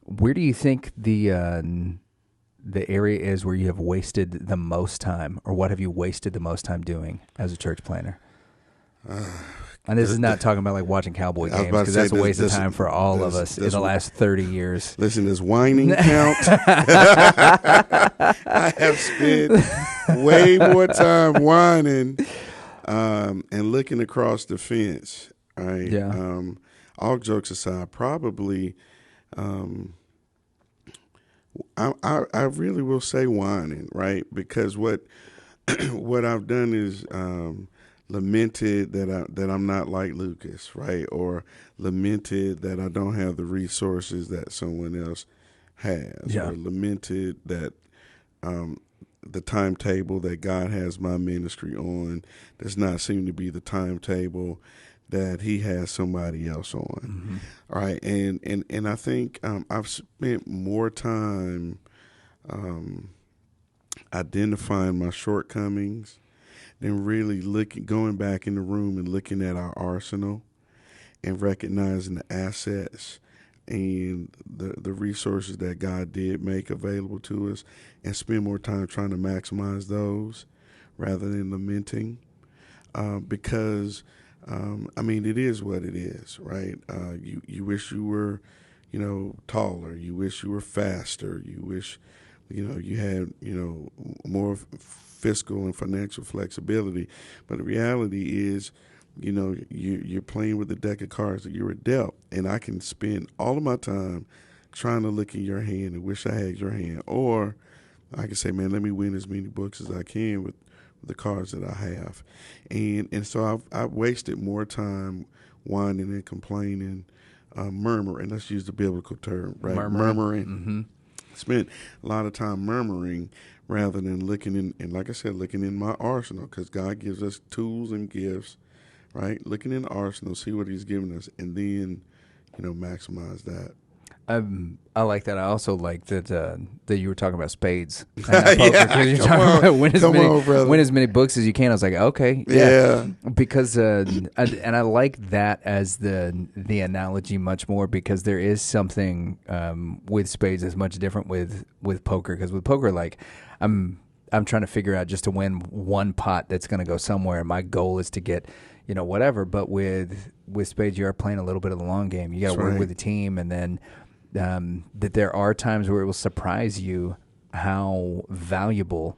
Where do you think the area is where you have wasted the most time, or what have you wasted the most time doing as a church planner? And this is not talking about like watching Cowboy games, because that's a waste of time for all of us in the last 30 years. Listen, does whining count? I have spent way more time whining and looking across the fence. Right? Yeah. All jokes aside, probably I really will say whining, right? Because what I've done is lamented that I'm not like Lucas, right? Or lamented that I don't have the resources that someone else has, Yeah. or lamented that the timetable that God has my ministry on does not seem to be the timetable that He has somebody else on. Mm-hmm. All right, and I think I've spent more time identifying my shortcomings than really going back in the room and looking at our arsenal and recognizing the assets and the resources that God did make available to us, and spend more time trying to maximize those rather than lamenting, because I mean, it is what it is, right? You wish you were, taller. You wish you were faster. You wish, you had, more fiscal and financial flexibility. But the reality is, you're playing with the deck of cards that you were dealt. And I can spend all of my time trying to look in your hand and wish I had your hand. Or I can say, man, let me win as many books as I can with the cards that I have. And so I've wasted more time whining and complaining, murmuring. Let's use the biblical term, right? Murmuring. Mm-hmm. Spent a lot of time murmuring rather than looking in, and like I said, looking in my arsenal, because God gives us tools and gifts, right? Looking in the arsenal, see what He's given us, and then, maximize that. I like that. I also like that that you were talking about spades. And poker, 'cause you're talking about win as many books as you can. I was like, okay, yeah. Because and I like that as the analogy much more, because there is something with spades that's much different with poker. Because with poker, like I'm trying to figure out just to win one pot that's going to go somewhere, and my goal is to get whatever. But with spades, you are playing a little bit of the long game. You got to work with the team, and then. That there are times where it will surprise you how valuable,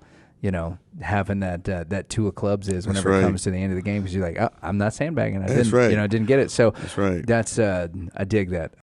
having that two of clubs is whenever it comes to the end of the game, because you're like, oh, I'm not sandbagging. I didn't get it. So that's I dig that.